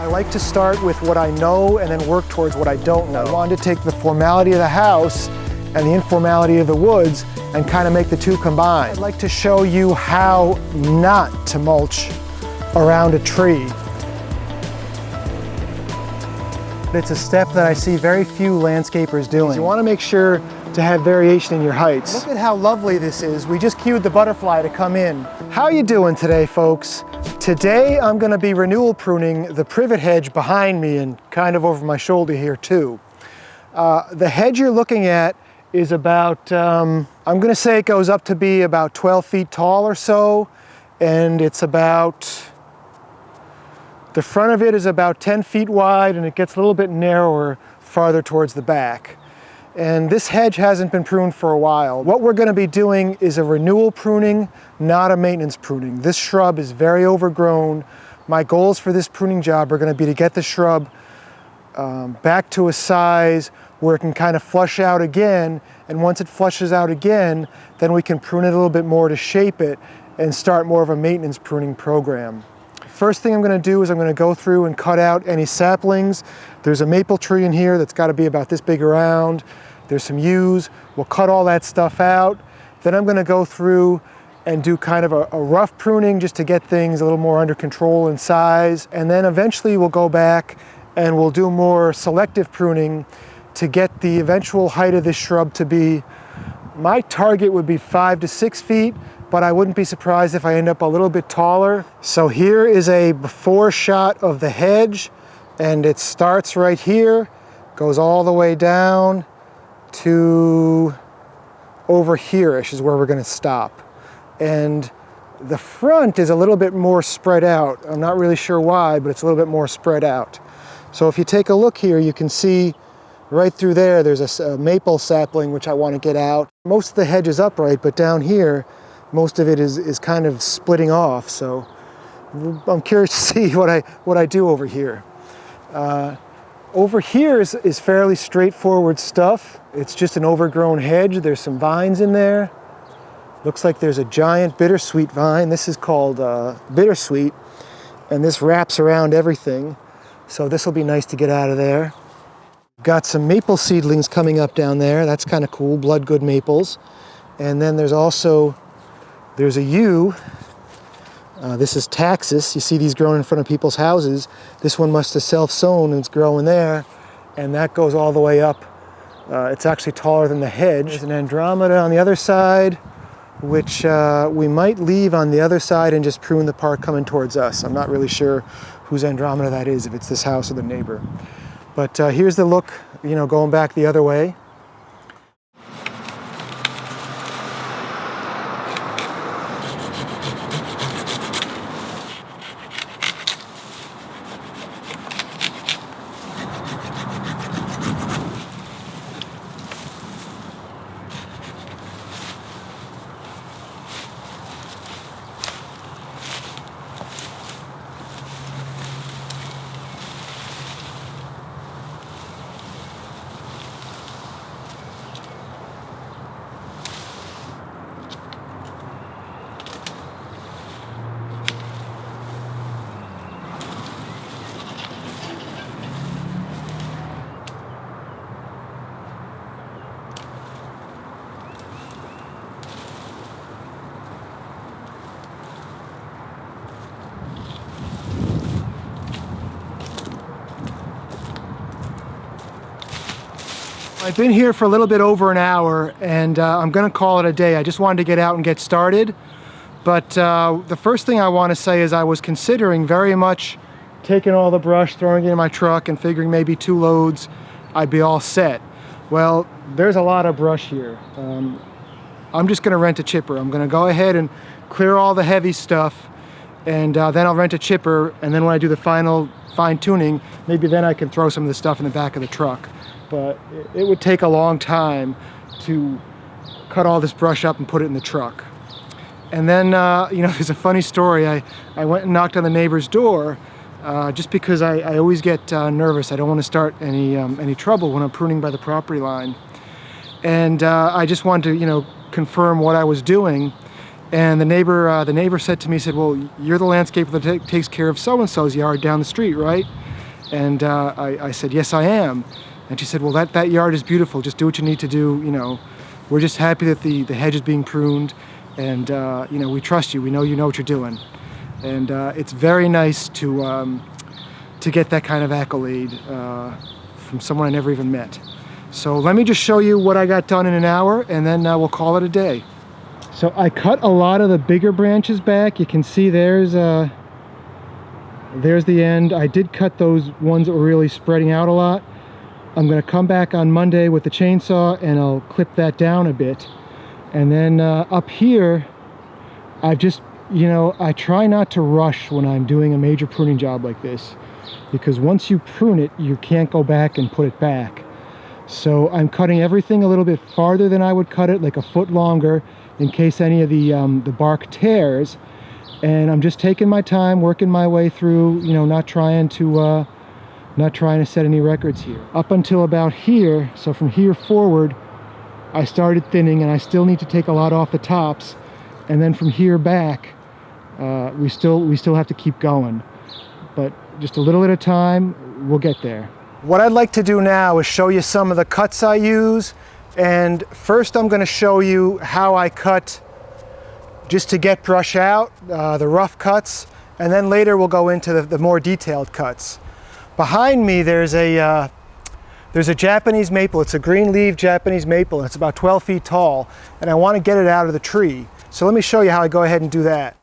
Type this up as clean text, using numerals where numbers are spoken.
I like to start with what I know and then work towards what I don't know. I wanted to take the formality of the house and the informality of the woods and kind of make the two combine. I'd like to show you how not to mulch around a tree. It's a step that I see very few landscapers doing. You want to make sure to have variation in your heights. Look at how lovely this is. We just cued the butterfly to come in. How you doing today, folks? Today I'm going to be renewal pruning the privet hedge behind me and kind of over my shoulder here too. The hedge you're looking at is about, I'm going to say it goes up to be about 12 feet tall or so, and it's about, the front of it is about 10 feet wide, and it gets a little bit narrower farther towards the back. And this hedge hasn't been pruned for a while. What we're going to be doing is a renewal pruning, not a maintenance pruning. This shrub is very overgrown. My goals for this pruning job are going to be to get the shrub back to a size where it can kind of flush out again, and once it flushes out again, then we can prune it a little bit more to shape it and start more of a maintenance pruning program. First thing I'm going to do is I'm going to go through and cut out any saplings. There's a maple tree in here that's got to be about this big around. There's some yews. We'll cut all that stuff out. Then I'm going to go through and do kind of a rough pruning just to get things a little more under control in size. And then eventually we'll go back and we'll do more selective pruning to get the eventual height of this shrub to be, my target would be 5 to 6 feet, but I wouldn't be surprised if I end up a little bit taller. So here is a before shot of the hedge, and it starts right here, goes all the way down to over here-ish is where we're going to stop. And the front is a little bit more spread out. I'm not really sure why, but it's a little bit more spread out. So if you take a look here, you can see right through there, there's a maple sapling which I want to get out. Most of the hedge is upright, but down here, most of it is kind of splitting off. So I'm curious to see what I do over here. Over here is fairly straightforward stuff. It's just an overgrown hedge. There's some vines in there. Looks like there's a giant bittersweet vine. This is called bittersweet, and this wraps around everything. So this will be nice to get out of there. Got some maple seedlings coming up down there. That's kind of cool, blood good maples. And then there's a yew. This is taxus. You see these growing in front of people's houses. This one must have self-sown and it's growing there. And that goes all the way up. It's actually taller than the hedge. There's an andromeda on the other side, which we might leave on the other side and just prune the part coming towards us. I'm not really sure whose andromeda that is, if it's this house or the neighbor. But here's the look, going back the other way. I've been here for a little bit over an hour, and I'm going to call it a day. I just wanted to get out and get started. But the first thing I want to say is I was considering very much taking all the brush, throwing it in my truck, and figuring maybe 2 loads, I'd be all set. Well, there's a lot of brush here. I'm just going to rent a chipper. I'm going to go ahead and clear all the heavy stuff, and then I'll rent a chipper, and then when I do the final fine-tuning, maybe then I can throw some of the stuff in the back of the truck. But it would take a long time to cut all this brush up and put it in the truck. And then, there's a funny story. I went and knocked on the neighbor's door just because I always get nervous. I don't want to start any trouble when I'm pruning by the property line. And I just wanted to, confirm what I was doing. And the neighbor said to me, he said, "Well, you're the landscaper that takes care of so-and-so's yard down the street, right?" And I said, yes, I am. And she said, well, that yard is beautiful. Just do what you need to do. You know, we're just happy that the hedge is being pruned. And, you know, we trust you. We know you know what you're doing. And it's very nice to get that kind of accolade from someone I never even met. So let me just show you what I got done in an hour, and then we'll call it a day. So I cut a lot of the bigger branches back. You can see there's the end. I did cut those ones that were really spreading out a lot. I'm going to come back on Monday with the chainsaw and I'll clip that down a bit. And then up here, I've just, you know, I try not to rush when I'm doing a major pruning job like this, because once you prune it, you can't go back and put it back. So I'm cutting everything a little bit farther than I would cut it, like a foot longer, in case any of the bark tears. And I'm just taking my time, working my way through, you know, not trying to set any records here. Up until about here, so from here forward, I started thinning, and I still need to take a lot off the tops. And then from here back, we still have to keep going. But just a little at a time, we'll get there. What I'd like to do now is show you some of the cuts I use. And first I'm going to show you how I cut just to get brush out, the rough cuts. And then later we'll go into the more detailed cuts. Behind me there's a Japanese maple. It's a green leaf Japanese maple. It's about 12 feet tall. And I want to get it out of the tree. So let me show you how I go ahead and do that.